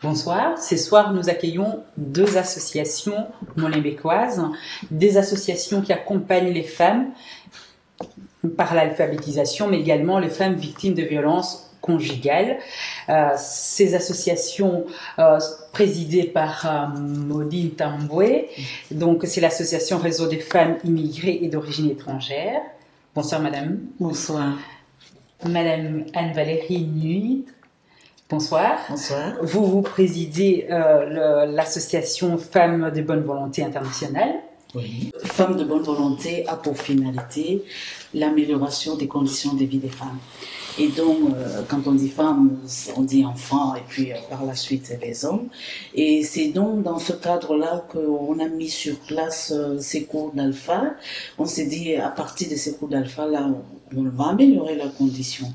Bonsoir. Ce soir, nous accueillons deux associations molenbeekoises, des associations qui accompagnent les femmes par l'alphabétisation, mais également les femmes victimes de violences conjugales. Ces associations présidées par Maudine Tamboué, donc c'est l'association Réseau des femmes immigrées et d'origine étrangère. Bonsoir madame. Bonsoir. Madame Anne-Valérie Nuit. Bonsoir. Bonsoir. Vous présidez l'association Femmes de bonne volonté internationale. Oui. Femmes de bonne volonté a pour finalité l'amélioration des conditions de vie des femmes. Et donc, quand on dit femmes, on dit enfants et puis par la suite les hommes. Et c'est donc dans ce cadre-là qu'on a mis sur place ces cours d'alpha. On s'est dit, à partir de ces cours d'alpha-là, on va améliorer leurs conditions.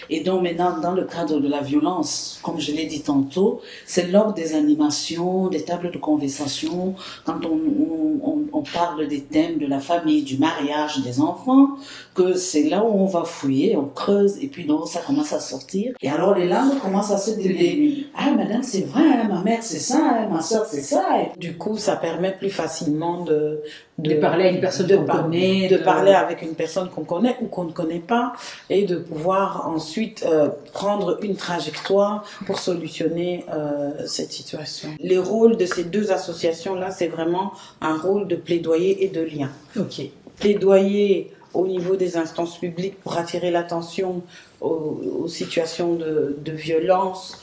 Et donc maintenant, dans le cadre de la violence, comme je l'ai dit tantôt, c'est lors des animations, des tables de conversation, quand on parle des thèmes de la famille, du mariage, des enfants, que c'est là où on va fouiller, on creuse, et puis donc ça commence à sortir. Et alors les langues commencent à se délier. Ah madame, c'est vrai, hein, ma mère c'est ça, hein, ma soeur c'est ça. Et du coup, ça permet plus facilement de parler à une personne qu'on connaît. De parler avec une personne qu'on connaît ou qu'on ne connaît pas, et de pouvoir ensuite prendre une trajectoire pour solutionner cette situation. Les rôles de ces deux associations-là, c'est vraiment un rôle de plaidoyer et de lien. Ok. Plaidoyer au niveau des instances publiques pour attirer l'attention aux situations de violence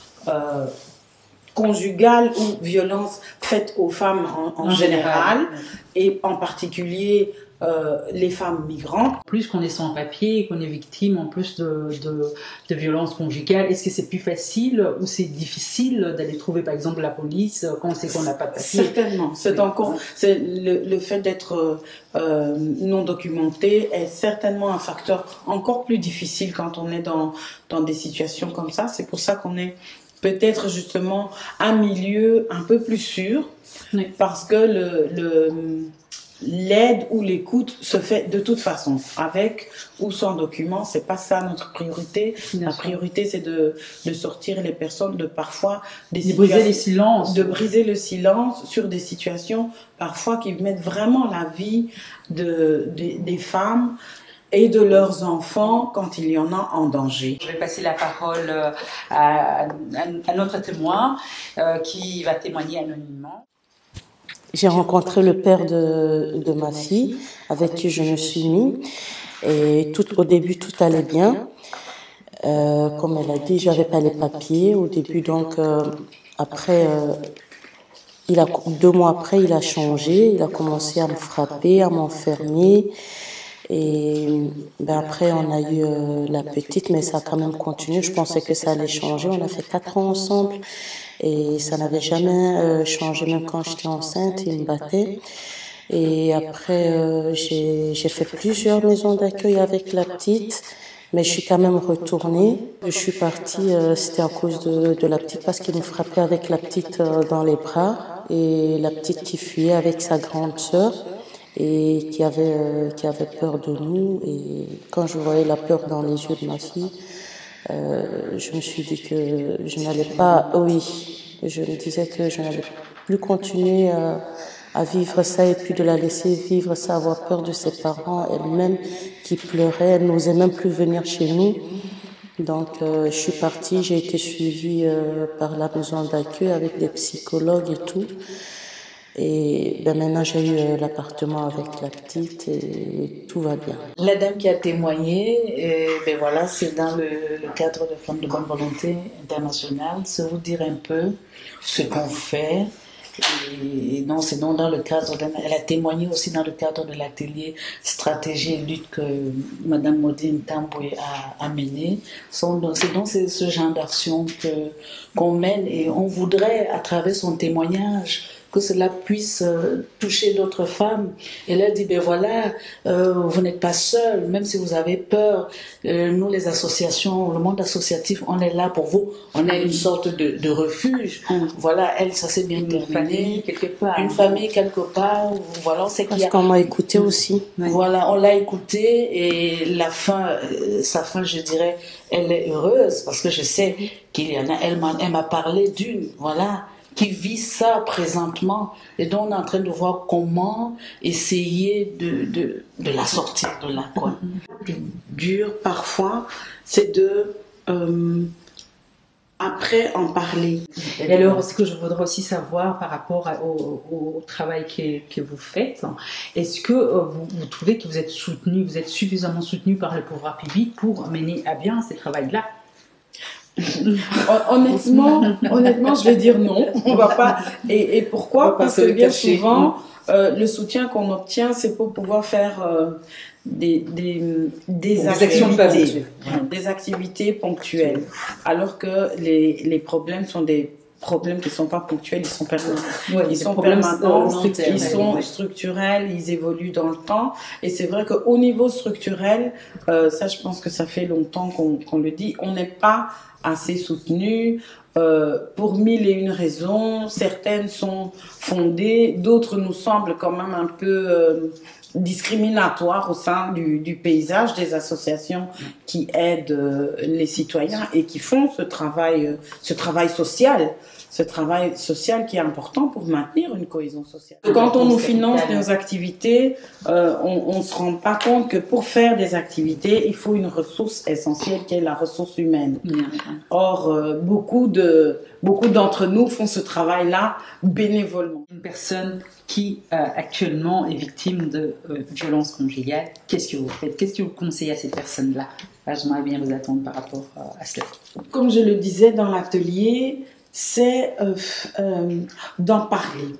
conjugale ou violence faite aux femmes en général, et en particulier les femmes migrantes. Plus qu'on est sans papier, qu'on est victime en plus de violences conjugales, est-ce que c'est plus facile ou c'est difficile d'aller trouver par exemple la police quand on sait qu'on n'a pas de papier? Certainement, c'est encore le fait d'être non documenté est certainement un facteur encore plus difficile quand on est dans des situations comme ça. C'est pour ça qu'on est peut-être justement un milieu un peu plus sûr, oui, parce que l'aide ou l'écoute se fait de toute façon, avec ou sans document. C'est pas ça notre priorité. La priorité, c'est de sortir les personnes de parfois de briser les silences, de briser le silence sur des situations parfois qui mettent vraiment la vie des femmes et de leurs enfants quand il y en a en danger. Je vais passer la parole à notre témoin qui va témoigner anonymement. J'ai rencontré le père de ma fille, avec qui je me suis mis, et au début tout allait bien. Comme elle a dit, j'avais pas les papiers au début, donc après, 2 mois après, il a changé, il a commencé à me frapper, à m'enfermer. Et après, on a eu la petite, mais ça a quand même continué. Je pensais que ça allait changer. On a fait 4 ans ensemble et ça n'avait jamais changé, même quand j'étais enceinte, il me battait. Et après, j'ai fait plusieurs maisons d'accueil avec la petite, mais je suis quand même retournée. Je suis partie, c'était à cause de la petite, parce qu'il me frappait avec la petite dans les bras, et la petite qui fuyait avec sa grande sœur et qui avait peur de nous. Et quand je voyais la peur dans les yeux de ma fille, je me suis dit que je n'allais pas, je me disais que je n'allais plus continuer à vivre ça, et puis de la laisser vivre ça, avoir peur de ses parents, elle-même qui pleurait, elle n'osait même plus venir chez nous. Donc je suis partie, j'ai été suivie par la maison d'accueil avec des psychologues et tout. Et maintenant, j'ai eu l'appartement avec la petite et tout va bien. La dame qui a témoigné, voilà, c'est dans le cadre de Femmes de bonne volonté internationale. C'est vous dire un peu ce qu'on fait. Et non, c'est donc dans le cadre elle a témoigné aussi dans le cadre de l'atelier stratégie et lutte que Madame Maudine Tamboué a mené. C'est donc ce genre d'action qu'on mène, et on voudrait, à travers son témoignage, que cela puisse toucher d'autres femmes. Et là, elle dit, ben voilà, vous n'êtes pas seul, même si vous avez peur. Nous, les associations, le monde associatif, on est là pour vous. On est une sorte de refuge. Voilà, elle, ça s'est bien terminé. Famille, quelque part. Une famille, quelque part. Voilà, on sait qu'il y a... Parce qu'on m'a écouté aussi. Voilà, on l'a écouté et la fin, sa fin, je dirais, elle est heureuse parce que je sais qu'il y en a, elle m'a parlé d'une, voilà, qui vit ça présentement. Et donc, on est en train de voir comment essayer de la sortir de là, quoi. Dur, parfois, c'est de, après, en parler. Et alors, ce que je voudrais aussi savoir par rapport au travail que vous faites, est-ce que vous trouvez que vous êtes soutenu, vous êtes suffisamment soutenu par le pouvoir public pour mener à bien ces travaux-là? Honnêtement, je vais dire non. On va pas. Et pourquoi? Parce que bien souvent, le soutien qu'on obtient, c'est pour pouvoir faire des activités ponctuelles. Alors que les problèmes sont des problèmes qui ne sont pas ponctuels, ils sont permanents. Ils sont permanents, ils sont structurels, ils évoluent dans le temps. Et c'est vrai qu'au niveau structurel, ça je pense que ça fait longtemps qu'on le dit, on n'est pas assez soutenu pour mille et une raisons. Certaines sont fondées, d'autres nous semblent quand même un peu discriminatoires au sein du paysage des associations qui aident les citoyens et qui font ce travail social. Ce travail social qui est important pour maintenir une cohésion sociale. Quand on nous finance nos activités, on ne se rend pas compte que pour faire des activités, il faut une ressource essentielle qui est la ressource humaine. Or, beaucoup d'entre nous font ce travail-là bénévolement. Une personne qui actuellement est victime de violences conjugales, qu'est-ce que vous faites? Qu'est-ce que vous conseillez à ces personnes-là? J'aimerais bien vous attendre par rapport à cela. Comme je le disais dans l'atelier, c'est d'en parler.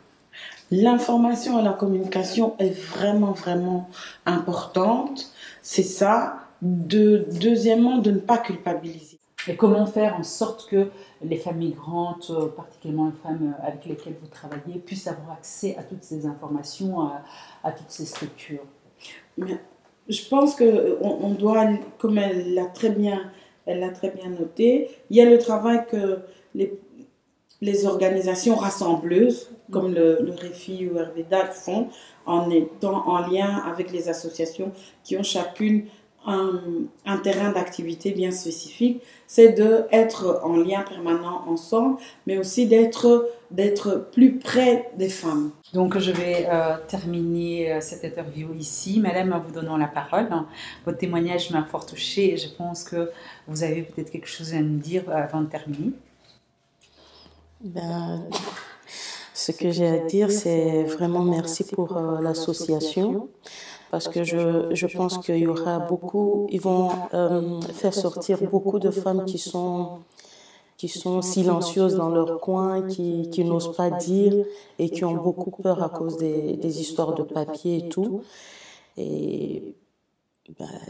L'information et la communication est vraiment, vraiment importante. C'est ça. Deuxièmement, de ne pas culpabiliser. Et comment faire en sorte que les femmes migrantes, particulièrement les femmes avec lesquelles vous travaillez, puissent avoir accès à toutes ces informations, à toutes ces structures? Mais je pense qu'on doit, comme elle l'a très bien noté, il y a le travail que les organisations rassembleuses, comme le REFI ou RVDAC font, en étant en lien avec les associations qui ont chacune un terrain d'activité bien spécifique, c'est d'être en lien permanent ensemble, mais aussi d'être plus près des femmes. Donc je vais terminer cette interview ici. Madame, en vous donnant la parole, votre témoignage m'a fort touchée et je pense que vous avez peut-être quelque chose à nous dire avant de terminer. Ce que j'ai à dire, c'est vraiment merci pour l'association. Parce que je pense qu'il y aura beaucoup, ils vont faire sortir beaucoup de femmes qui sont silencieuses dans leur coin, qui n'osent pas dire et qui ont beaucoup peur à cause des histoires de papier et tout. Et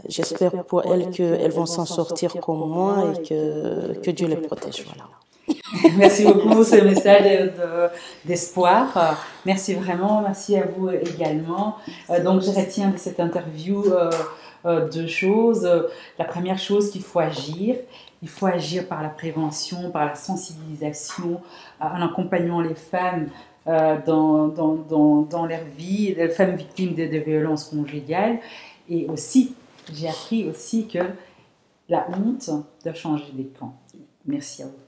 j'espère pour elles qu'elles vont s'en sortir comme moi et que Dieu les protège. Voilà. Merci beaucoup pour ce message d'espoir. Merci vraiment, merci à vous également. Donc je retiens de cette interview deux choses. La première chose, qu'il faut agir. Il faut agir par la prévention, par la sensibilisation, en accompagnant les femmes dans leur vie, les femmes victimes de violences conjugales. Et aussi, j'ai appris aussi que la honte doit changer des camps. Merci à vous.